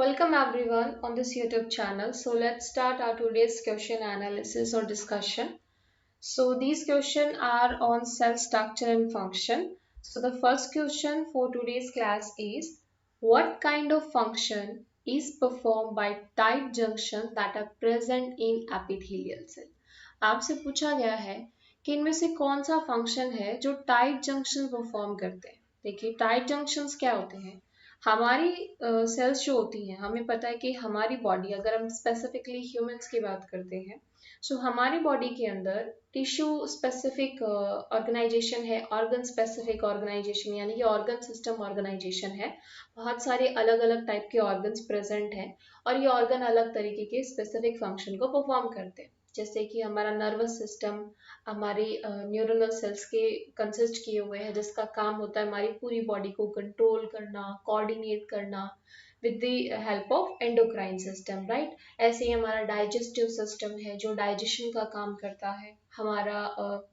Welcome everyone on this YouTube channel. So let's start our today's question analysis or discussion. So these questions are on cell structure and function. So the first question for today's class is what kind of function is performed by tight junction that are present in epithelial cell? आपसे पूछा गया है कि इनमें से कौन सा function है जो टाइट जंक्शन परफॉर्म करते हैं। देखिए टाइट जंक्शंस क्या होते हैं। हमारी सेल्स जो होती हैं हमें पता है कि हमारी बॉडी अगर हम स्पेसिफिकली ह्यूमंस की बात करते हैं सो हमारी बॉडी के अंदर टिश्यू स्पेसिफिक ऑर्गेनाइजेशन है, ऑर्गन स्पेसिफिक ऑर्गेनाइजेशन यानी कि ऑर्गन सिस्टम ऑर्गेनाइजेशन है। बहुत सारे अलग अलग टाइप के ऑर्गन्स प्रेजेंट हैं और ये ऑर्गन अलग तरीके के स्पेसिफिक फंक्शन को परफॉर्म करते हैं। जैसे कि हमारा नर्वस सिस्टम हमारी न्यूरोनल सेल्स के कंसिस्ट किए हुए हैं जिसका काम होता है हमारी पूरी बॉडी को कंट्रोल करना, कोऑर्डिनेट करना with the help of endocrine system, right. ऐसे ही हमारा डाइजेस्टिव सिस्टम है जो डाइजेशन का काम करता है। हमारा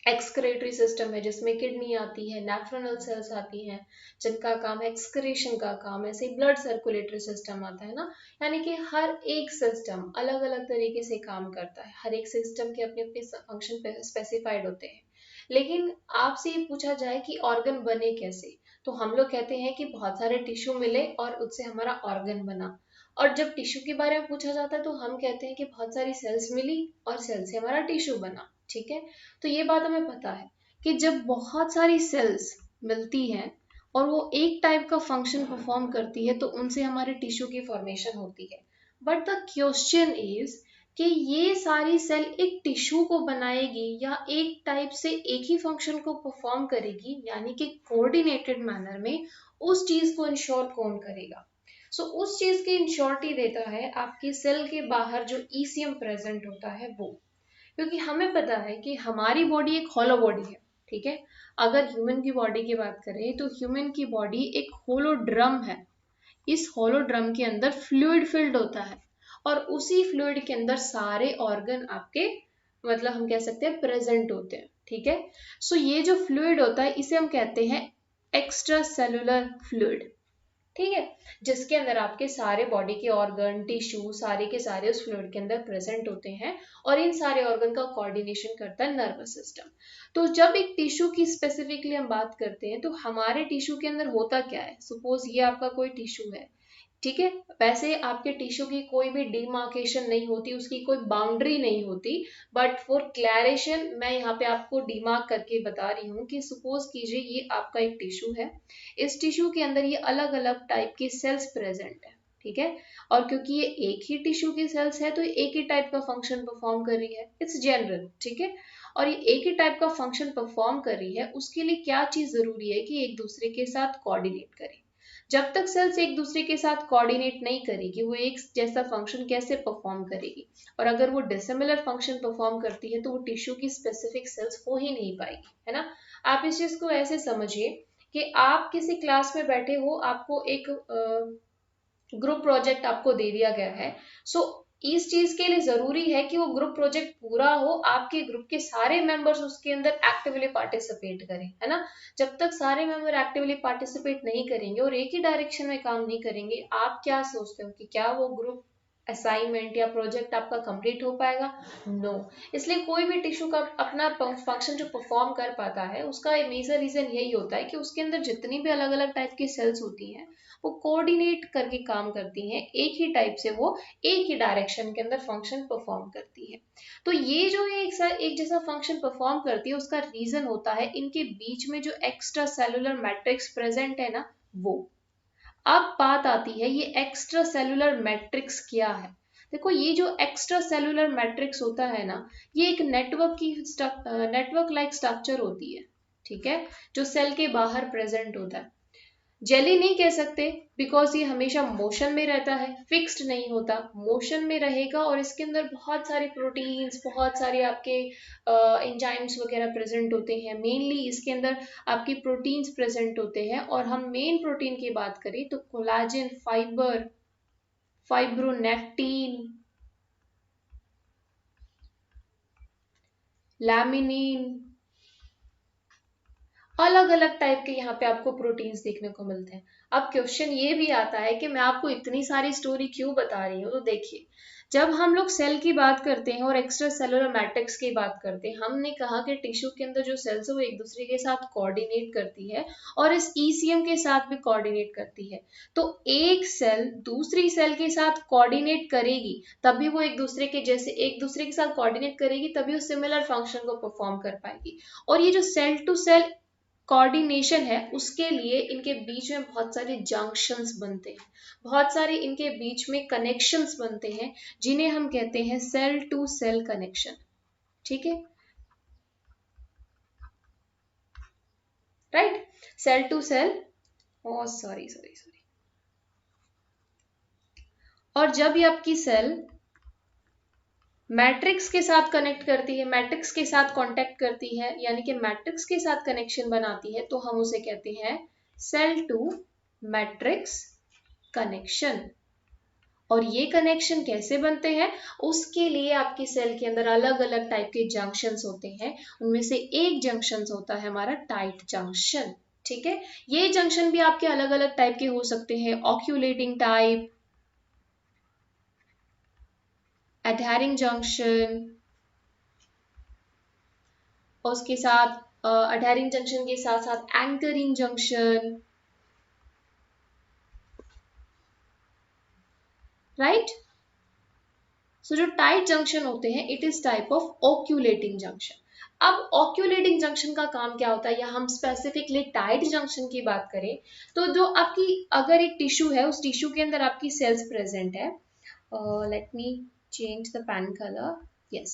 एक्सक्रेटरी सिस्टम है जिसमें किडनी आती है, नेफ्रोनल सेल्स आती हैं जिनका काम एक्सक्रेशन का काम है। ऐसे ब्लड सर्कुलेटरी सिस्टम आता है ना, यानी कि हर एक सिस्टम अलग अलग तरीके से काम करता है। हर एक सिस्टम के अपने अपने फंक्शन स्पेसिफाइड होते हैं। लेकिन आपसे ये पूछा जाए कि ऑर्गन बने कैसे, तो हम लोग कहते हैं कि बहुत सारे टिश्यू मिले और उससे हमारा ऑर्गन बना। और जब टिश्यू के बारे में पूछा जाता है तो हम कहते हैं कि बहुत सारी सेल्स मिली और सेल से हमारा टिश्यू बना। ठीक है, तो ये बात हमें पता है कि जब बहुत सारी सेल्स मिलती हैं और वो एक टाइप का फंक्शन परफॉर्म करती है तो उनसे हमारे टिश्यू की फॉर्मेशन होती है। बट द क्वेश्चन इज कि ये सारी सेल एक टिश्यू को बनाएगी या एक टाइप से एक ही फंक्शन को परफॉर्म करेगी, यानी कि कोऑर्डिनेटेड मैनर में, उस चीज को इंश्योर कौन करेगा। सो उस चीज की इंश्योरिटी देता है आपकी सेल के बाहर जो ईसीएम प्रेजेंट होता है वो। क्योंकि हमें पता है कि हमारी बॉडी एक होलो बॉडी है। ठीक है, अगर ह्यूमन की बॉडी की बात करें तो ह्यूमन की बॉडी एक होलो ड्रम है। इस होलो ड्रम के अंदर फ्लूइड फिल्ड होता है और उसी फ्लूइड के अंदर सारे ऑर्गन आपके मतलब हम कह सकते हैं प्रेजेंट होते हैं। ठीक है, सो ये जो फ्लूइड होता है इसे हम कहते हैं एक्स्ट्रा सेलुलर फ्लूइड। ठीक है, जिसके अंदर आपके सारे बॉडी के ऑर्गन टिश्यू सारे के सारे उस फ्लूइड के अंदर प्रेजेंट होते हैं और इन सारे ऑर्गन का कोऑर्डिनेशन करता है नर्वस सिस्टम। तो जब एक टिश्यू की स्पेसिफिकली हम बात करते हैं तो हमारे टिश्यू के अंदर होता क्या है। सपोज ये आपका कोई टिश्यू है, ठीक है। वैसे आपके टिश्यू की कोई भी डिमार्केशन नहीं होती, उसकी कोई बाउंड्री नहीं होती। बट फॉर क्लैरिशन मैं यहाँ पे आपको डिमार्क करके बता रही हूँ कि सपोज कीजिए ये आपका एक टिश्यू है। इस टिश्यू के अंदर ये अलग अलग टाइप की सेल्स प्रेजेंट है। ठीक है, और क्योंकि ये एक ही टिश्यू की सेल्स है तो एक ही टाइप का फंक्शन परफॉर्म कर रही है, इट्स जनरल। ठीक है, और ये एक ही टाइप का फंक्शन परफॉर्म कर रही है उसके लिए क्या चीज जरूरी है कि एक दूसरे के साथ कोऑर्डिनेट करे। जब तक सेल्स एक दूसरे के साथ कोऑर्डिनेट नहीं करेगी वो एक जैसा फंक्शन कैसे परफॉर्म करेगी। और अगर वो डिसिमिलर फंक्शन परफॉर्म करती है तो वो टिश्यू की स्पेसिफिक सेल्स हो ही नहीं पाएगी, है ना। आप इस चीज को ऐसे समझिए कि आप किसी क्लास में बैठे हो, आपको एक ग्रुप प्रोजेक्ट आपको दे दिया गया है। सो इस चीज के लिए जरूरी है कि वो ग्रुप प्रोजेक्ट पूरा हो, आपके ग्रुप के सारे मेंबर्स उसके अंदर एक्टिवली पार्टिसिपेट करें, है ना। जब तक सारे मेंबर एक्टिवली पार्टिसिपेट नहीं करेंगे और एक ही डायरेक्शन में काम नहीं करेंगे, आप क्या सोचते हो कि क्या वो ग्रुप असाइनमेंट या प्रोजेक्ट आपका कंप्लीट हो पाएगा? नो। इसलिए कोई भी टिश्यू का अपना फंक्शन जो परफॉर्म कर पाता है उसका मेजर रीजन यही होता है कि उसके अंदर जितनी भी अलग अलग टाइप की सेल्स होती हैं वो कोऑर्डिनेट करके काम करती हैं, एक ही टाइप से वो एक ही डायरेक्शन के अंदर फंक्शन परफॉर्म करती है। तो ये जो एक जैसा फंक्शन परफॉर्म करती है उसका रीजन होता है इनके बीच में जो एक्स्ट्रा सेलुलर मैट्रिक्स प्रेजेंट है ना वो। अब बात आती है ये एक्स्ट्रा सेलुलर मैट्रिक्स क्या है। देखो ये जो एक्स्ट्रा सेलुलर मैट्रिक्स होता है ना, ये एक नेटवर्क लाइक स्ट्रक्चर होती है। ठीक है, जो सेल के बाहर प्रेजेंट होता है। जेली नहीं कह सकते बिकॉज ये हमेशा मोशन में रहता है, फिक्स्ड नहीं होता, मोशन में रहेगा और इसके अंदर बहुत सारे प्रोटीन्स बहुत सारे आपके एंजाइम्स वगैरह प्रेजेंट होते हैं। मेनली इसके अंदर आपके प्रोटीन्स प्रेजेंट होते हैं और हम मेन प्रोटीन की बात करें तो कोलाजन, फाइबर, फाइब्रोनेक्टिन, लैमिनिन अलग अलग टाइप के यहाँ पे आपको प्रोटीन्स देखने को मिलते हैं। अब क्वेश्चन ये भी आता है कि मैं आपको इतनी सारी स्टोरी क्यों बता रही हूँ। तो देखिए, जब हम लोग सेल की बात करते हैं और एक्स्ट्रा सेलुलर मैट्रिक्स की बात करते हैं, हमने कहा कि टिश्यू के अंदर जो सेल्स है वो एक दूसरे के साथ कोऑर्डिनेट करती है और इस ईसीएम के साथ भी कोऑर्डिनेट करती है। तो एक सेल दूसरी सेल के साथ कोऑर्डिनेट करेगी तभी वो एक दूसरे के साथ कोऑर्डिनेट करेगी, तभी वो सिमिलर फंक्शन को परफॉर्म कर पाएगी। और ये जो सेल टू सेल कोऑर्डिनेशन है उसके लिए इनके बीच में बहुत सारे जंक्शंस बनते हैं, बहुत सारे इनके बीच में कनेक्शंस बनते हैं, जिन्हें हम कहते हैं सेल टू सेल कनेक्शन। ठीक है, right, cell to cell, oh sorry sorry sorry. और जब ये आपकी सेल मैट्रिक्स के साथ कनेक्ट करती है, मैट्रिक्स के साथ कांटेक्ट करती है, यानी कि मैट्रिक्स के साथ कनेक्शन बनाती है, तो हम उसे कहते हैं सेल टू मैट्रिक्स कनेक्शन। और ये कनेक्शन कैसे बनते हैं, उसके लिए आपकी सेल के अंदर अलग अलग टाइप के जंक्शंस होते हैं। उनमें से एक जंक्शन होता है हमारा टाइट जंक्शन। ठीक है, ये जंक्शन भी आपके अलग अलग टाइप के हो सकते हैं, ऑक्यूलेटिंग टाइप, एडहेरिंग जंक्शन, और उसके साथ एडहेरिंग जंक्शन के साथ साथ एंकरिंग जंक्शन, राइट। सो जो टाइट जंक्शन होते हैं, it is type of occluding junction. अब ऑक्यूलेटिंग जंक्शन का काम क्या होता है, या हम स्पेसिफिकली टाइट जंक्शन की बात करें, तो जो आपकी अगर एक टिश्यू है, उस टिश्यू के अंदर आपकी सेल्स प्रेजेंट है, let me change the pen colour, yes.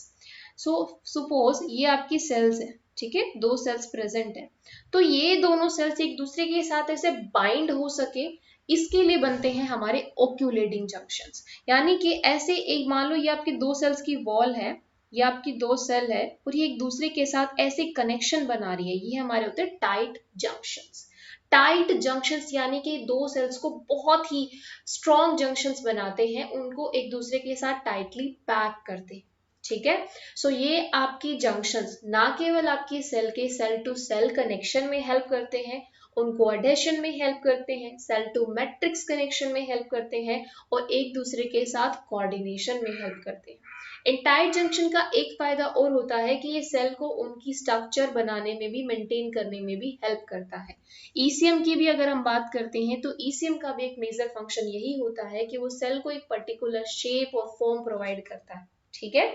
So suppose ये आपकी सेल्स है, ठीक है, दो सेल्स प्रेजेंट है, तो ये दोनों सेल्स एक दूसरे के साथ ऐसे बाइंड हो सके, इसके लिए बनते हैं हमारे ओक्यूलेटिंग जंक्शंस। यानी कि ऐसे एक, मान लो ये आपकी दो सेल्स की वॉल है, ये आपकी दो सेल है और ये एक दूसरे के साथ ऐसे कनेक्शन बना रही है, ये हमारे होते हैं टाइट जंक्शंस। टाइट जंक्शंस यानी कि दो सेल्स को बहुत ही स्ट्रॉन्ग जंक्शंस बनाते हैं, उनको एक दूसरे के साथ टाइटली पैक करते हैं। ठीक है, सो ये आपकी जंक्शंस ना केवल आपकी सेल के सेल टू सेल कनेक्शन में हेल्प करते हैं, उनको एडेशन में हेल्प करते हैं, सेल टू मैट्रिक्स कनेक्शन में हेल्प करते हैं, और एक दूसरे के साथ कोऑर्डिनेशन में हेल्प करते हैं। इन टाइट जंक्शन का एक फायदा और होता है कि ये सेल को उनकी स्ट्रक्चर बनाने में भी, मेंटेन करने में भी हेल्प करता है। ईसीएम की भी अगर हम बात करते हैं, तो ईसीएम का भी एक मेजर फंक्शन यही होता है कि वो सेल को एक पर्टिकुलर शेप और फॉर्म प्रोवाइड करता है। ठीक है,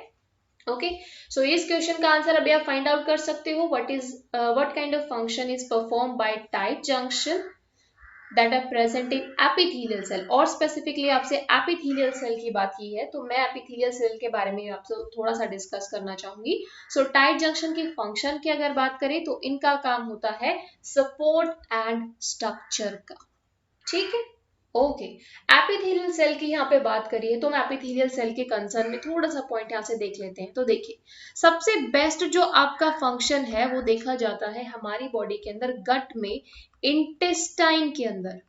ओके। सो इस क्वेश्चन का आंसर अभी आप फाइंड आउट कर सकते हो, what kind of function is perform by tight junction that are present in epithelial cell. और स्पेसिफिकली आपसे एपिथेलियल सेल की बात की है, तो मैं एपिथेलियल सेल के बारे में आपसे थोड़ा सा डिस्कस करना चाहूंगी। सो टाइट जंक्शन के फंक्शन की अगर बात करें, तो इनका काम होता है सपोर्ट एंड स्ट्रक्चर का। ठीक है, ओके। एपिथेलियल सेल की यहाँ पे बात करिए, तो हम एपिथेलियल सेल के कंसर्न में थोड़ा सा पॉइंट यहाँ से देख लेते हैं। तो देखिए, सबसे बेस्ट जो आपका फंक्शन है वो देखा जाता है हमारी बॉडी के अंदर, गट में, इंटेस्टाइन के अंदर।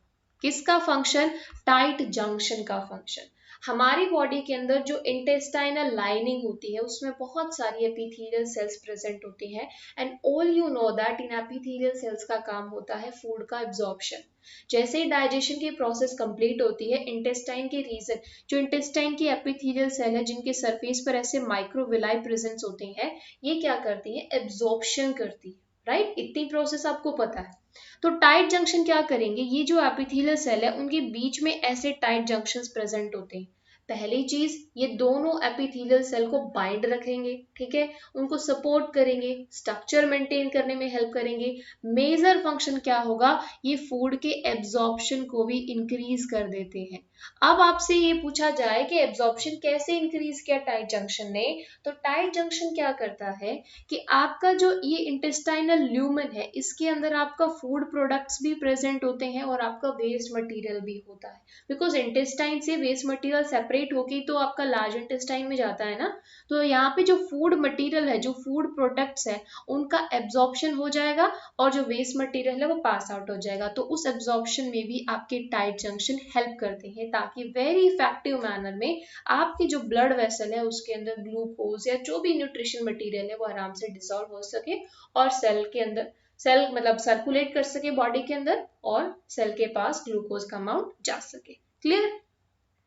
किसका फंक्शन, टाइट जंक्शन का फंक्शन। हमारी बॉडी के अंदर जो इंटेस्टाइनल लाइनिंग होती है, उसमें बहुत सारी एपिथेलियल सेल्स प्रेजेंट होती हैं, and all you know that in epithelial cells का काम होता है फूड का एब्जॉर्प्शन। जैसे ही डाइजेशन की प्रोसेस कंप्लीट होती है, इंटेस्टाइन के रीजन, जो इंटेस्टाइन की एपिथेलियल सेल है, जिनके सरफेस पर ऐसे माइक्रोविलाई प्रेजेंस होते हैं, ये क्या करती है, एब्जॉर्प्शन करती है, राइट। इतनी प्रोसेस आपको पता है। तो टाइट जंक्शन क्या करेंगे, ये जो एपिथेलियल सेल है उनके बीच में ऐसे टाइट जंक्शंस प्रेजेंट होते हैं। पहली चीज, ये दोनों एपिथेलियल सेल को बाइंड रखेंगे, ठीक है, उनको सपोर्ट करेंगे, स्ट्रक्चर मेंटेन करने में हेल्प करेंगे। मेजर फंक्शन क्या होगा, ये फूड के एब्जॉर्प्शन को भी इंक्रीज कर देते हैं। अब आपसे ये पूछा जाए कि एब्जॉर्प्शन कैसे इंक्रीज किया टाइट जंक्शन ने, तो टाइट जंक्शन क्या करता है कि आपका जो ये इंटेस्टाइनल ल्यूमन है, इसके अंदर आपका फूड प्रोडक्ट्स भी प्रेजेंट होते हैं और आपका वेस्ट मटेरियल भी होता है। बिकॉज इंटेस्टाइन से वेस्ट मटेरियल सेपरेट होके तो आपका लार्ज इंटेस्टाइन में जाता है ना, तो यहाँ पे जो फूड मटेरियल है, जो फूड प्रोडक्ट्स है, उनका एब्जॉर्प्शन हो जाएगा और जो वेस्ट मटेरियल है वो पास आउट हो जाएगा। तो उस एब्जॉर्प्शन में भी आपके टाइट जंक्शन हेल्प करते हैं, ताकि वेरी इफेक्टिव मैनर में आपकी जो ब्लड वेसल है उसके अंदर ग्लूकोज या जो भी न्यूट्रिशन मटेरियल है वो आराम से डिसॉल्व हो सके और सेल के अंदर सेल मतलब सर्कुलेट कर सके बॉडी के अंदर और सेल के पास ग्लूकोज का अमाउंट जा सके। क्लियर?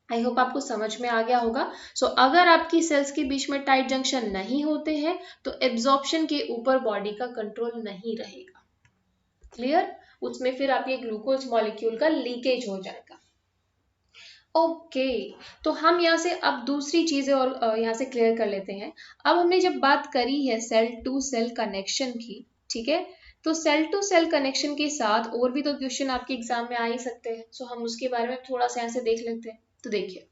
आई होप आपको समझ में आ गया होगा। सो अगर आपकी सेल्स के बीच में टाइट जंक्शन नहीं होते हैं तो एब्जॉर्प्शन के ऊपर बॉडी का कंट्रोल नहीं रहेगा। क्लियर? उसमें फिर आप ये ग्लूकोज मॉलिक्यूल का लीकेज हो जाएगा। ओके, तो हम यहाँ से अब दूसरी चीजें और यहाँ से क्लियर कर लेते हैं। अब हमने जब बात करी है सेल टू सेल कनेक्शन की, ठीक है, तो सेल टू सेल कनेक्शन के साथ और भी तो क्वेश्चन आपके एग्जाम में आ ही सकते हैं। सो हम उसके बारे में थोड़ा सा यहाँ से देख लेते हैं। तो देखिए,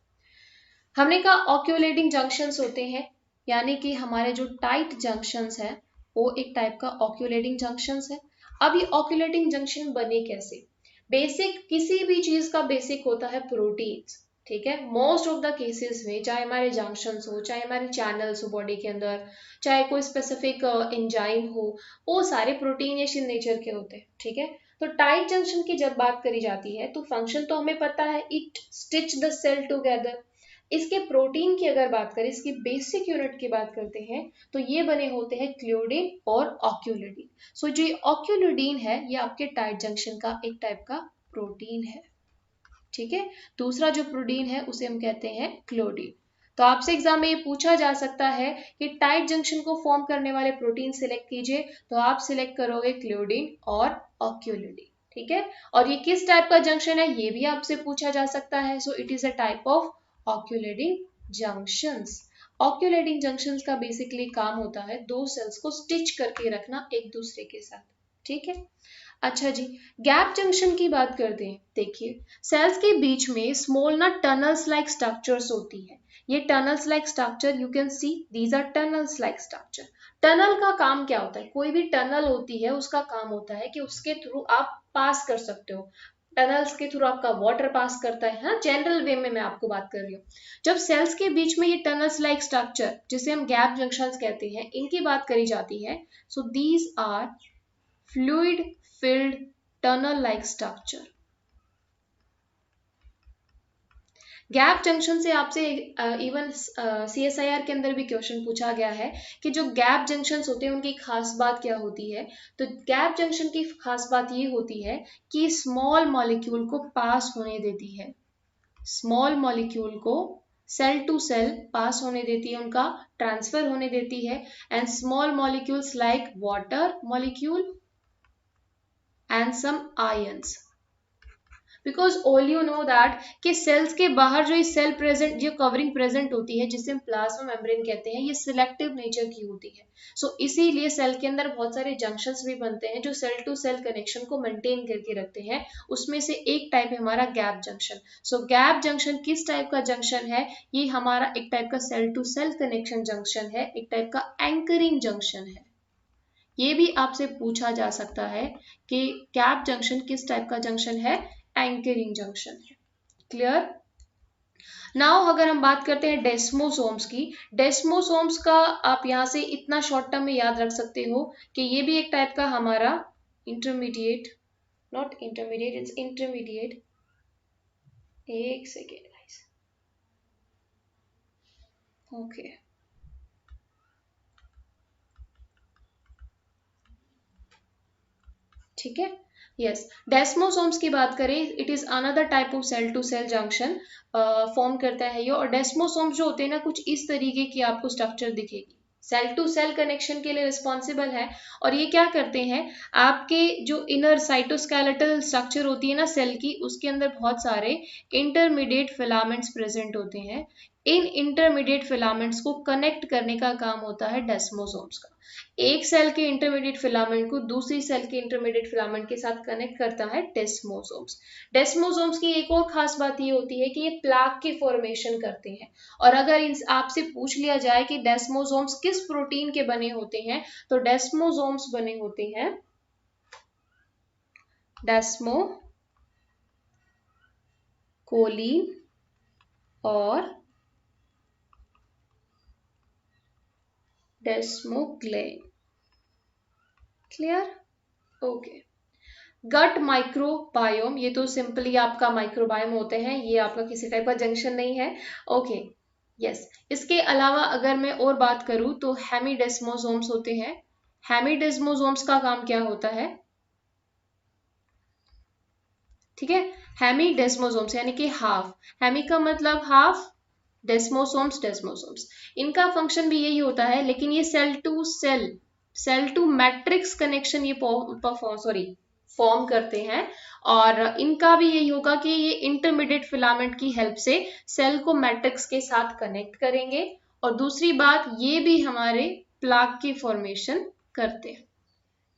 हमने कहा ऑक्यूलेटिंग जंक्शंस होते हैं, यानी कि हमारे जो टाइट जंक्शंस हैं वो एक टाइप का ऑक्यूलेटिंग जंक्शंस है। अब ये ऑक्यूलेटिंग जंक्शन बने कैसे? बेसिक किसी भी चीज का बेसिक होता है प्रोटीन्स, ठीक है। मोस्ट ऑफ द केसेस में चाहे हमारे जंक्शंस हो, चाहे हमारे चैनल्स हो बॉडी के अंदर, चाहे कोई स्पेसिफिक एंजाइम हो, वो सारे प्रोटीन या नेचर के होते हैं, ठीक है। तो टाइट जंक्शन की जब बात करी जाती है तो फंक्शन तो हमें पता है, it stitch the cell together. इसके प्रोटीन की अगर बात करें, इसकी बेसिक यूनिट की बात करते हैं, तो ये बने होते हैं क्लोडिन और ऑक्यूलिडीन। सो जो ऑक्यूलिडीन है ये आपके टाइट जंक्शन का एक टाइप का प्रोटीन है, ठीक है। दूसरा जो प्रोटीन है उसे हम कहते हैं क्लोडिन। तो आपसे एग्जाम में ये पूछा जा सकता है कि टाइट जंक्शन को फॉर्म करने वाले प्रोटीन सिलेक्ट कीजिए, तो आप सिलेक्ट करोगे क्लोडिन और ऑक्यूलिडीन, ठीक है। और ये किस टाइप का जंक्शन है ये भी आपसे पूछा जा सकता है। So it is a type of occluding junctions. Occluding junctions का बेसिकली काम होता है दो सेल्स को स्टिच करके रखना एक दूसरे के साथ, ठीक है। अच्छा जी, गैप जंक्शन की बात करते हैं। देखिए, सेल्स के बीच में स्मॉल ना टनल्स लाइक स्ट्रक्चर्स होती है। ये tunnels like structure you can see, these are tunnels like structure. Tunnel का काम क्या होता है? कोई भी टनल होती है उसका काम होता है कि उसके थ्रू आप पास कर सकते हो। टनल्स के थ्रू आपका वाटर पास करता है ना, जनरल वे में मैं आपको बात कर रही हूँ। जब सेल्स के बीच में ये टनल्स लाइक स्ट्रक्चर जिसे हम गैप जंक्शंस कहते हैं इनकी बात करी जाती है, so these are fluid filled tunnel like structure. Gap junction से आपसे इवन CSIR के अंदर भी क्वेश्चन पूछा गया है कि जो गैप जंक्शंस होते हैं उनकी खास बात क्या होती है। तो गैप जंक्शन की खास बात ये होती है कि स्मॉल मॉलिक्यूल को पास होने देती है, स्मॉल मॉलिक्यूल को सेल टू सेल पास होने देती है, उनका ट्रांसफर होने देती है। And small molecules like water molecule and some ions, because all you know that कि सेल्स के बाहर जो सेल प्रेजेंट जो कवरिंग प्रेजेंट होती है जिसे हम प्लाज्मा मेम्ब्रेन कहते हैं, ये सिलेक्टिव नेचर की होती है। सो इसीलिए सेल के अंदर बहुत सारे जंक्शंस भी बनते हैं जो सेल टू सेल कनेक्शन को मेंटेन करके रखते हैं। उसमें से एक टाइप है हमारा gap junction. So gap junction किस टाइप का जंक्शन है? ये हमारा एक टाइप का cell to cell connection junction है, एक टाइप का एंकरिंग जंक्शन है। ये भी आपसे पूछा जा सकता है कि गैप जंक्शन किस टाइप का जंक्शन है? एंकरिंग जंक्शन है। क्लियर? नाउ अगर हम बात करते हैं डेस्मोसोम्स की, डेस्मोसोम्स का आप यहाँ से इतना शॉर्ट टर्म में याद रख सकते हो कि ये भी एक टाइप का हमारा intermediate, not intermediate, it's intermediate, एक सेकेंड गाइस, ओके, ठीक है। यस, डेस्मोसोम्स की बात करें, it is another type of cell to cell junction form करता है ये। और डेस्मोसोम्स जो होते हैं ना, कुछ इस तरीके की आपको स्ट्रक्चर दिखेगी, सेल टू सेल कनेक्शन के लिए रिस्पॉन्सिबल है। और ये क्या करते हैं, आपके जो इनर साइटोस्केलेटल स्ट्रक्चर होती है ना सेल की, उसके अंदर बहुत सारे इंटरमीडिएट फिलामेंट्स प्रेजेंट होते हैं। इन इंटरमीडिएट फिलामेंट्स को कनेक्ट करने का काम होता है डेस्मोसोम्स का। एक सेल के इंटरमीडिएट फिलामेंट को दूसरी सेल के इंटरमीडिएट फिलामेंट के साथ कनेक्ट करता है डेस्मोसोम्स। डेस्मोसोम्स की एक और खास बात ये होती है कि ये प्लाक की फॉर्मेशन करते हैं। और अगर इन आपसे पूछ लिया जाए कि डेस्मोसोम्स किस प्रोटीन के बने होते हैं, तो डेस्मोसोम्स बने होते हैं डेस्मोकोलिन और डेस्मोग्लेन। क्लियर? ओके। गट माइक्रोबायोम, ये तो सिंपली आपका माइक्रोबायोम होते हैं, ये आपका किसी टाइप का जंक्शन नहीं है। Okay, yes. इसके अलावा अगर मैं और बात करूं तो हेमीडेस्मोसोम्स होते हैं। हेमिडेस्मोसोम्स का काम क्या होता है? ठीक है, हेमिडेस्मोसोम्स यानी कि हाफ, हेमी का मतलब हाफ, डेस्मोसोम्स डेस्मोसोम्स, इनका फंक्शन भी यही होता है, लेकिन ये सेल टू मैट्रिक्स कनेक्शन ये फॉर्म करते हैं। और इनका भी यही होगा कि ये इंटरमीडिएट फिलामेंट की हेल्प से सेल को मैट्रिक्स के साथ कनेक्ट करेंगे। और दूसरी बात, ये भी हमारे प्लाक की फॉर्मेशन करते हैं।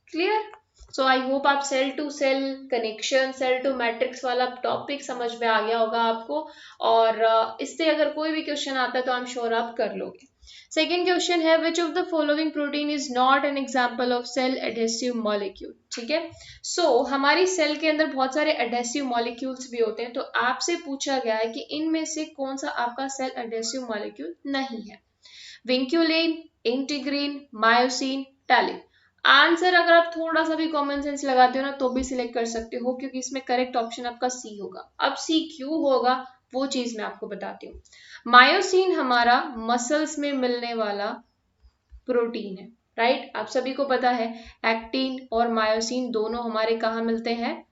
क्लियर? सो आई होप आप cell to cell connection, cell to matrix वाला टॉपिक समझ में आ गया होगा आपको। और इससे अगर कोई भी क्वेश्चन आता है तो आई एम श्योर आप कर लोगे। सेकेंड क्वेश्चन है, which of the following protein is not an example of cell adhesive molecule? ठीक है, सो हमारी सेल के अंदर बहुत सारे एडहेसिव मॉलिक्यूल्स भी होते हैं, तो आपसे पूछा गया है कि इनमें से कौन सा आपका सेल एडहेसिव मॉलिक्यूल नहीं है? विंक्यूलिन, इंटीग्रीन, मायोसिन, टैलिन। आंसर अगर आप थोड़ा सा भी कॉमन सेंस लगाते हो ना तो भी सिलेक्ट कर सकते हो, क्योंकि इसमें करेक्ट ऑप्शन आपका सी होगा। अब सी क्यों होगा वो चीज मैं आपको बताती हूँ। मायोसिन हमारा मसल्स में मिलने वाला प्रोटीन है, राइट? आप सभी को पता है एक्टिन और मायोसिन दोनों हमारे कहाँ मिलते हैं?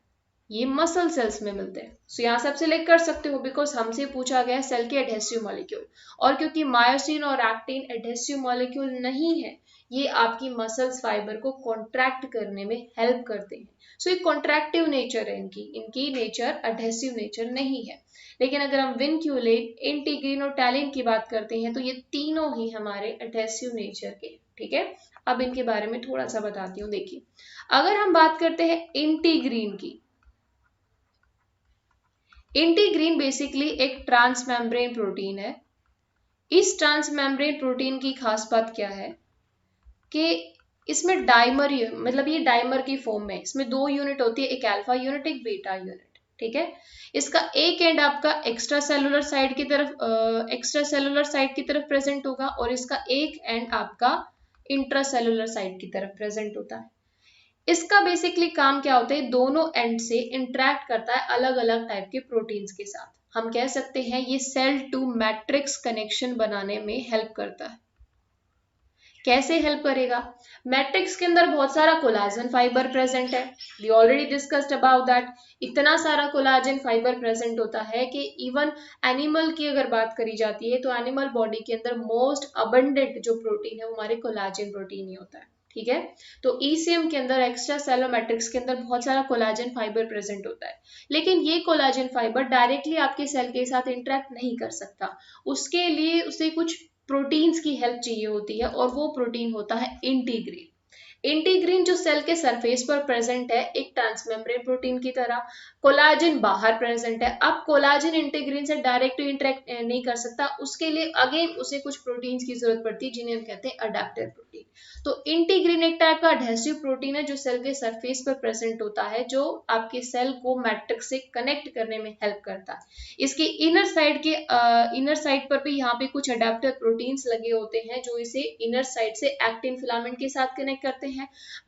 ये मसल सेल्स में मिलते हैं। सो यहाँ से आप सिलेक्ट कर सकते हो, बिकॉज हमसे पूछा गया है सेल के एडहेसिव मॉलिक्यूल। और क्योंकि मायोसिन और एक्टिन एडहेसिव मॉलिक्यूल नहीं है, ये आपकी मसल्स फाइबर को कॉन्ट्रैक्ट करने में हेल्प करते हैं। सो ये कॉन्ट्रैक्टिव नेचर है इनकी, इनकी नेचर एडहेसिव नेचर नहीं है। लेकिन अगर हम विनक्यूलेट, इंटीग्रीन और टैलिन की बात करते हैं तो ये तीनों ही हमारे एडहेसिव नेचर के। ठीक है, अब इनके बारे में थोड़ा सा बताती हूँ। देखिए, अगर हम बात करते हैं इंटीग्रीन की, इंटीग्रीन बेसिकली एक ट्रांसमेम्ब्रेन प्रोटीन है। इस ट्रांसमेम्ब्रेन प्रोटीन की खास बात क्या है कि इसमें डाइमर, मतलब ये डाइमर की फॉर्म में, इसमें दो यूनिट होती है, एक अल्फा यूनिट एक बीटा यूनिट। ठीक है, इसका एक एंड आपका एक्स्ट्रा सेलुलर साइड की तरफ प्रेजेंट होगा और इसका एक एंड आपका इंट्रा सेलुलर साइड की तरफ प्रेजेंट होता है। इसका बेसिकली काम क्या होता है, दोनों एंड से इंटरेक्ट करता है अलग अलग टाइप के प्रोटीन्स के साथ। हम कह सकते हैं ये सेल टू मैट्रिक्स कनेक्शन बनाने में हेल्प करता है। कैसे हेल्प करेगा? मैट्रिक्स के अंदर बहुत सारा कोलाजन फाइबर प्रेजेंट है, we already discussed about that. इतना सारा कोलाजन फाइबर प्रेजेंट होता है कि इवन एनिमल की अगर बात करी जाती है तो एनिमल बॉडी के अंदर मोस्ट अबंडेंट जो प्रोटीन है वो हमारे कोलाजन प्रोटीन ही होता है। ठीक है, तो ईसीएम के अंदर, एक्स्ट्रा सेलुलर मैट्रिक्स के अंदर बहुत सारा कोलाजन फाइबर प्रेजेंट होता है। लेकिन ये कोलाजन फाइबर डायरेक्टली आपके सेल के साथ इंटरेक्ट नहीं कर सकता, उसके लिए उसे कुछ प्रोटीन्स की हेल्प चाहिए होती है, और वो प्रोटीन होता है इंटीग्रीन। इंटीग्रीन जो सेल के सरफेस पर प्रेजेंट है एक ट्रांसमेम्ब्रेन प्रोटीन की तरह, कोलाजन बाहर प्रेजेंट है। अब कोलाजन इंटीग्रीन से डायरेक्ट इंटरेक्ट नहीं कर सकता, उसके लिए अगेन उसे कुछ प्रोटीन्स की जरूरत पड़ती है जिन्हें हम कहते हैं अडेप्टर प्रोटीन। तो इंटीग्रीन एक टाइप का अडहेसिव प्रोटीन है जो सेल के सरफेस पर प्रेजेंट होता है, जो आपके सेल को मैट्रिक्स से कनेक्ट करने में हेल्प करता है। इसके इनर साइड पर भी यहाँ पे कुछ अडेप्टर प्रोटीन्स लगे होते हैं जो इसे इनर साइड से एक्टिन फिलामेंट के साथ कनेक्ट करते हैं।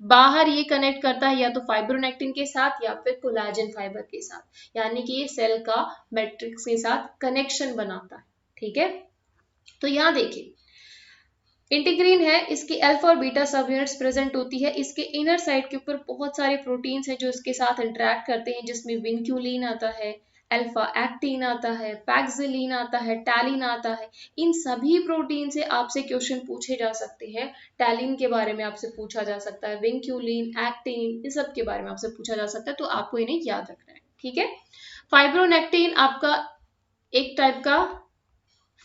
बाहर ये कनेक्ट करता है या तो फाइब्रोनेक्टिन के साथ या फिर कोलाजन फाइबर के साथ, यानी कि ये सेल का मैट्रिक्स के साथ कनेक्शन बनाता है। ठीक है, तो यहाँ देखिए इंटीग्रीन है, इसकी अल्फा और बीटा सब यूनिट्स प्रेजेंट होती है। इसके इनर साइड के ऊपर बहुत सारे प्रोटीन्स हैं जो इसके साथ इंटरेक्ट करते हैं, जिसमें विनक्यूलिन आता है, अल्फा एक्टिन आता है, पैक्सिलिन आता है, टैलिन आता है। इन सभी प्रोटीन से आपसे क्वेश्चन पूछे जा सकते हैं। टैलिन के बारे में आपसे पूछा जा सकता है, विनक्यूलिन, एक्टिन, इन सब के बारे में आपसे पूछा जा सकता है, तो आपको इन्हें याद रखना है। ठीक है, फाइब्रोनेक्टिन आपका एक टाइप का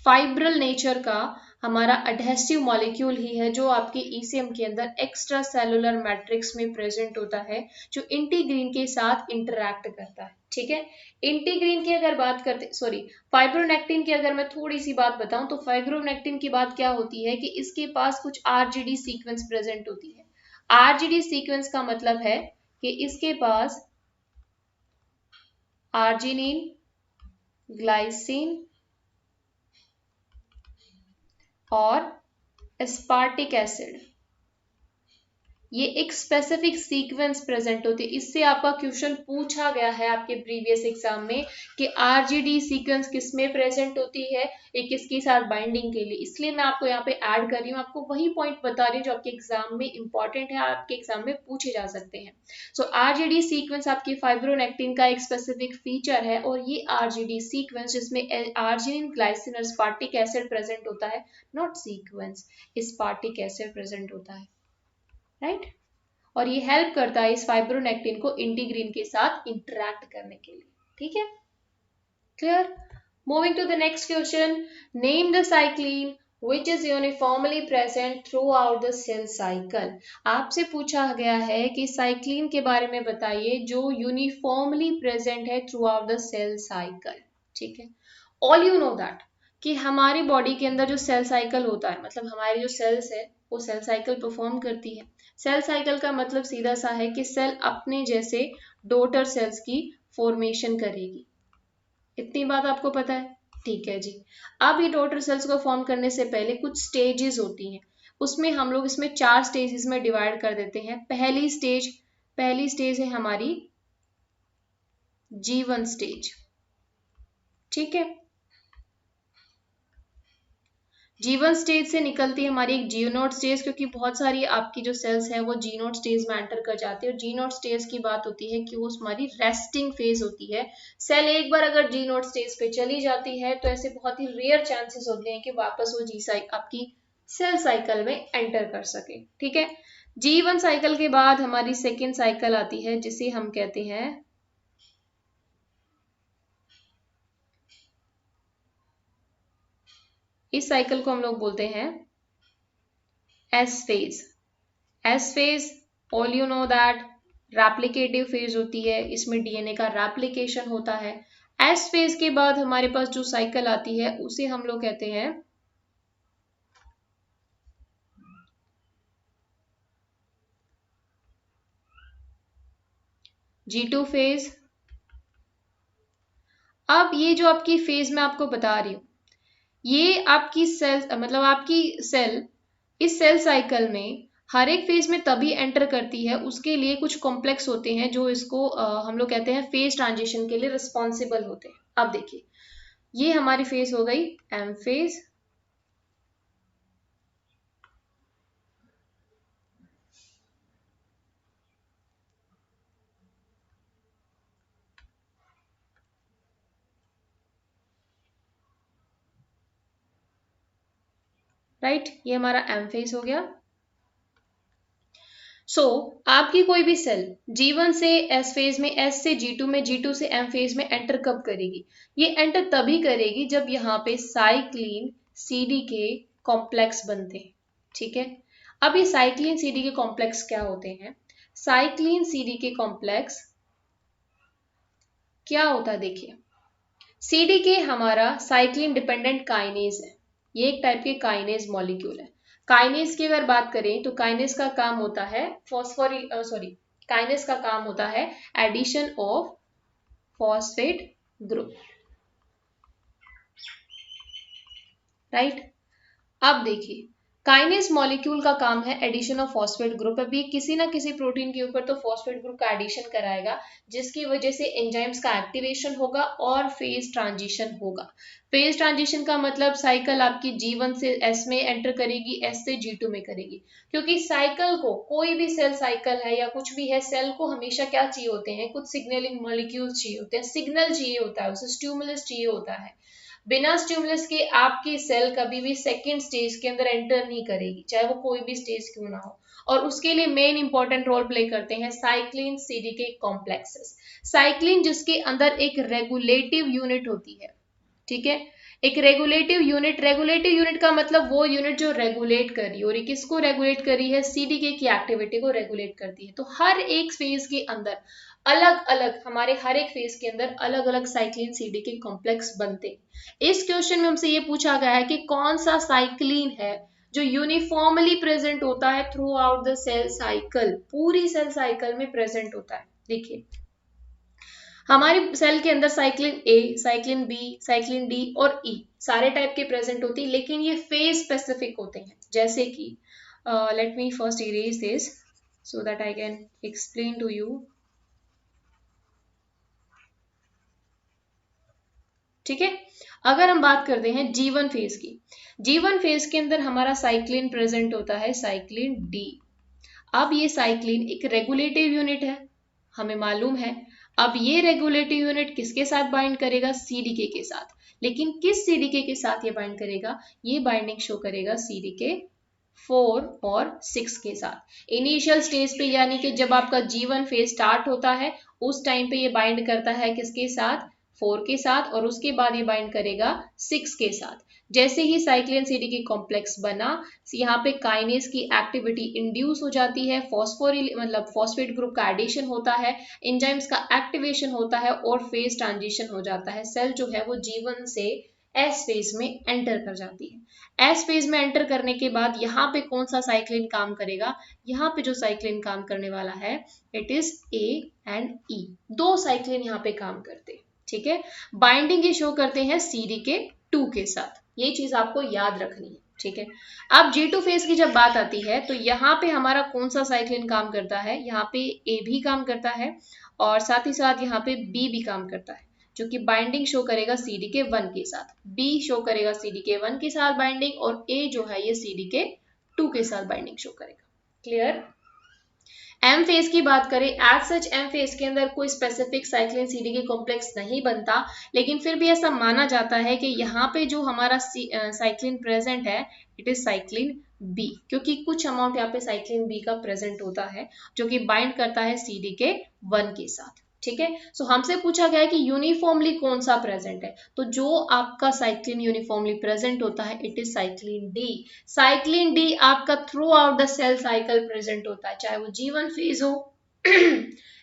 फाइब्रल नेचर का हमारा अडहेसिव मॉलिक्यूल ही है जो आपके ईसीएम के अंदर एक्स्ट्रा सेलुलर मैट्रिक्स में प्रेजेंट होता है, जो इंटीग्रीन के साथ इंटरैक्ट करता है। ठीक है, इंटीग्रीन की अगर बात करते, फाइब्रोनेक्टिन की अगर मैं थोड़ी सी बात बताऊं तो फाइब्रोनेक्टिन की बात क्या होती है कि इसके पास कुछ आरजीडी सीक्वेंस प्रेजेंट होती है। आरजीडी सीक्वेंस का मतलब है कि इसके पास आर्जिनिन, ग्लाइसिन और एस्पार्टिक एसिड, ये एक स्पेसिफिक सीक्वेंस प्रेजेंट होती है। इससे आपका क्वेश्चन पूछा गया है आपके प्रीवियस एग्जाम में कि आरजीडी सीक्वेंस किस में प्रेजेंट होती है, ये किसके साथ बाइंडिंग के लिए, इसलिए मैं आपको यहाँ पे ऐड कर रही हूँ, आपको वही पॉइंट बता रही हूँ जो आपके एग्जाम में इंपॉर्टेंट है, आपके एग्जाम में पूछे जा सकते हैं। सो आरजीडी सीक्वेंस आपकी फाइब्रोनेक्टिन का एक स्पेसिफिक फीचर है, और ये आरजीडी सीक्वेंस जिसमें आर्जिनिन ग्लाइसिन और स्पार्टिक एसिड प्रेजेंट होता है, नॉट सीक्वेंस, स्पार्टिक एसिड प्रेजेंट होता है, राइट। और ये हेल्प करता है इस फाइब्रोनेक्टिन को इंटीग्रीन के साथ इंटरैक्ट करने के लिए, ठीक है, clear. Moving to the next question, name the cyclin which is uniformly present throughout the cell cycle। आपसे पूछा गया है कि साइक्लिन के बारे में बताइए जो यूनिफॉर्मली प्रेजेंट है throughout the cell cycle, ठीक है। ऑल यू नो दैट कि हमारी बॉडी के अंदर जो सेल साइकिल होता है, मतलब हमारी जो सेल्स है वो सेल साइकिल परफॉर्म करती है। सेल साइकिल का मतलब सीधा सा है कि सेल अपने जैसे डॉटर सेल्स की फॉर्मेशन करेगी, इतनी बात आपको पता है, ठीक है जी। अब ये डॉटर सेल्स को फॉर्म करने से पहले कुछ स्टेजेस होती हैं, उसमें हम लोग इसमें 4 स्टेजेस में डिवाइड कर देते हैं। पहली स्टेज है हमारी G1 स्टेज, ठीक है। G1 स्टेज से निकलती है हमारी एक जी नोट स्टेज, क्योंकि बहुत सारी आपकी जो सेल्स है वो जी नोट स्टेज में एंटर कर जाती है। और जी नोट स्टेज की बात होती है कि वो हमारी रेस्टिंग फेज होती है। सेल एक बार अगर जी नोट स्टेज पे चली जाती है तो ऐसे बहुत ही रेयर चांसेस होते हैं कि वापस वो आपकी सेल साइकिल में एंटर कर सके, ठीक है। G1 साइकिल के बाद हमारी सेकेंड साइकिल आती है जिसे हम कहते हैं इस साइकिल को हम लोग बोलते हैं S phase. S phase, all you know that, replicative phase होती है, इसमें डीएनए का रेप्लिकेशन होता है। एस फेज के बाद हमारे पास जो साइकिल आती है उसे हम लोग कहते हैं G2 फेज। अब ये जो आपकी फेज मैं आपको बता रही हूं, ये आपकी सेल मतलब आपकी सेल इस सेल साइकिल में हर एक फेज में तभी एंटर करती है, उसके लिए कुछ कॉम्प्लेक्स होते हैं जो इसको हम लोग कहते हैं फेज ट्रांजिशन के लिए रिस्पॉन्सिबल होते हैं। अब देखिए, ये हमारी फेज हो गई एम फेज, राइट, ये हमारा एम फेज हो गया। आपकी कोई भी सेल G1 से S फेज में, S से G2 में, G2 से M फेज में एंटर कब करेगी? ये एंटर तभी करेगी जब यहाँ पे साइक्लिन CD के कॉम्प्लेक्स बनते हैं, ठीक है। अब ये साइक्लिन CD के कॉम्प्लेक्स क्या होते हैं? साइक्लिन CD के कॉम्प्लेक्स क्या होता है देखिए, CDK हमारा साइक्लिन डिपेंडेंट काइनेज है, ये एक टाइप के काइनेज मॉलिक्यूल है। काइनेज की अगर बात करें तो काइनेज का काम होता है काइनेज का काम होता है addition of phosphate group, right. अब देखिए, काइनेज मॉलिक्यूल का काम है एडिशन ऑफ फॉस्फेट ग्रुप। अभी किसी ना किसी प्रोटीन के ऊपर तो फॉस्फेट ग्रुप का एडिशन कराएगा, जिसकी वजह से एंजाइम्स का एक्टिवेशन होगा और फेज ट्रांजिशन होगा। फेज ट्रांजिशन का मतलब साइकिल आपकी G1 से S में एंटर करेगी, S से G2 में करेगी। क्योंकि साइकिल को, कोई भी सेल साइकिल है या कुछ भी है, सेल को हमेशा क्या चाहिए होते हैं? कुछ सिग्नलिंग मॉलिक्यूल्स चाहिए होते हैं, सिग्नल चाहिए होता है, उसे स्टिमुलस चाहिए होता है। बिना स्टिमुलस के आपकी सेल कभी भी सेकेंड स्टेज के अंदर एंटर नहीं करेगी, चाहे वो कोई भी स्टेज क्यों ना हो। और उसके लिए मेन इंपॉर्टेंट रोल प्ले करते हैं साइक्लिन CDK कॉम्प्लेक्सेस। साइक्लिन जिसके अंदर एक रेगुलेटिव यूनिट होती है, ठीक है, एक रेगुलेटिव यूनिट का मतलब वो यूनिट जो रेगुलेट कर रही है, और किसको रेगुलेट कर रही है? CDK की एक्टिविटी को रेगुलेट करती है। तो हर एक फेज के अंदर अलग अलग, हमारे हर एक फेज के अंदर अलग अलग साइक्लिन CDK कॉम्प्लेक्स बनते। इस क्वेश्चन में हमसे ये पूछा गया है कि कौन सा साइक्लिन है जो यूनिफॉर्मली प्रेजेंट होता है throughout the cell cycle, पूरी सेल साइकिल में प्रेजेंट होता है। देखिए, हमारी सेल के अंदर cyclin A, cyclin B, cyclin D और E सारे टाइप के प्रेजेंट होती है, लेकिन ये फेज स्पेसिफिक होते हैं। जैसे कि let me first erase this, so that I can explain to you. ठीक है, अगर हम बात करते हैं G1 फेज की, G1 फेज के अंदर हमारा साइक्लिन प्रेजेंट होता है, साइक्लिन डी। अब ये साइक्लिन एक रेगुलेटिव यूनिट है, हमें मालूम है। अब ये रेगुलेटिव यूनिट किसके साथ बाइंड करेगा? सीडीके के साथ। लेकिन किस सीडीके के साथ ये बाइंड करेगा? ये बाइंडिंग शो करेगा सीडीके 4 और 6 के साथ। इनिशियल स्टेज पे यानी कि जब आपका G1 फेज स्टार्ट होता है उस टाइम पे ये बाइंड करता है किसके साथ? 4 के साथ, और उसके बाद ये बाइंड करेगा 6 के साथ। जैसे ही साइक्लिन सीडीके कॉम्प्लेक्स बना, यहाँ पे काइनेज की एक्टिविटी इंड्यूस हो जाती है, फॉस्फोरिल मतलब फॉस्फेट ग्रुप का एडिशन होता है, एंजाइम्स का एक्टिवेशन होता है और फेज ट्रांजिशन हो जाता है। सेल जो है वो G1 से एस फेज में एंटर कर जाती है। एस फेज में एंटर करने के बाद यहाँ पे कौन सा साइक्लिन काम करेगा? यहाँ पे जो साइक्लिन काम करने वाला है इट इज ए एंड ई, दो साइक्लिन यहाँ पे काम करते हैं। ठीक है, बाइंडिंग ये शो करते हैं सीडीके 2 के साथ, ये चीज आपको याद रखनी है। ठीक है, अब G2 फेज की जब बात आती है तो यहाँ पे हमारा कौन सा साइक्लिन काम करता है? यहाँ पे ए भी काम करता है और साथ ही साथ यहाँ पे बी भी काम करता है, जो कि बाइंडिंग शो करेगा सीडीके 1 के साथ। बी शो करेगा सीडीके 1 के साथ बाइंडिंग, और ए जो है ये सीडीके 2 के साथ बाइंडिंग शो करेगा। क्लियर? एम फेज की बात करें, एज सच एम फेज के अंदर कोई स्पेसिफिक साइक्लिन सीडीके कॉम्प्लेक्स नहीं बनता, लेकिन फिर भी ऐसा माना जाता है कि यहाँ पे जो हमारा साइक्लिन प्रेजेंट है इट इज साइक्लिन बी, क्योंकि कुछ अमाउंट यहाँ पे साइक्लिन बी का प्रेजेंट होता है जो कि बाइंड करता है सीडीके 1 के साथ। ठीक है, सो हमसे पूछा गया है कि यूनिफॉर्मली कौन सा प्रेजेंट है, तो जो आपका साइक्लिन यूनिफॉर्मली प्रेजेंट होता है it is cyclin D. Cyclin D आपका throughout the cell cycle present होता है, चाहे वो G1 फेज हो,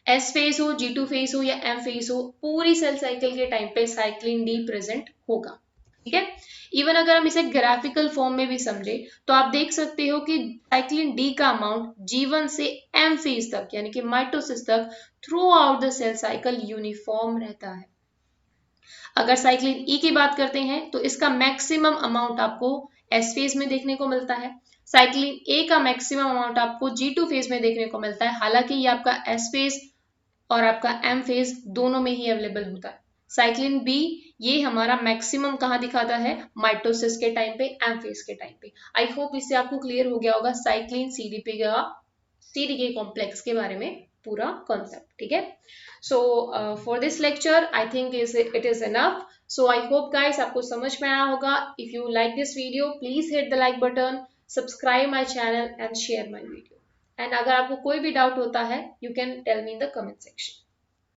एस फेज हो, G2 फेज हो या एम फेज हो, पूरी सेल साइकिल के टाइम पे साइक्लिन डी प्रेजेंट होगा। ठीक है, इवन अगर हम इसे ग्राफिकल फॉर्म में भी समझे तो आप देख सकते हो कि साइक्लिन डी का अमाउंट G1 से एम फेज तक यानी कि माइटोसिस तक throughout the cell cycle uniform रहता है। अगर साइक्लिन ई की बात करते हैं तो इसका मैक्सिमम अमाउंट आपको एस फेज में देखने को मिलता है। साइक्लिन ए का मैक्सिमम अमाउंट आपको G2 फेज में देखने को मिलता है, हालांकि ये आपका एस फेज और आपका एम फेज दोनों में ही अवेलेबल होता है। साइक्लिन बी ये हमारा मैक्सिमम कहाँ दिखाता है? माइटोसिस के टाइम पे, एम फेज के टाइम पे। आई होप इससे आपको क्लियर हो गया होगा साइक्लिन सीडीके कॉम्प्लेक्स के बारे में पूरा कॉन्सेप्ट। ठीक है, so for this lecture I think it is enough. So I hope guys आपको समझ में आया होगा। If you like this video please hit the like button, subscribe my channel and share my video. And अगर आपको कोई भी doubt होता है you can tell me in the comment section.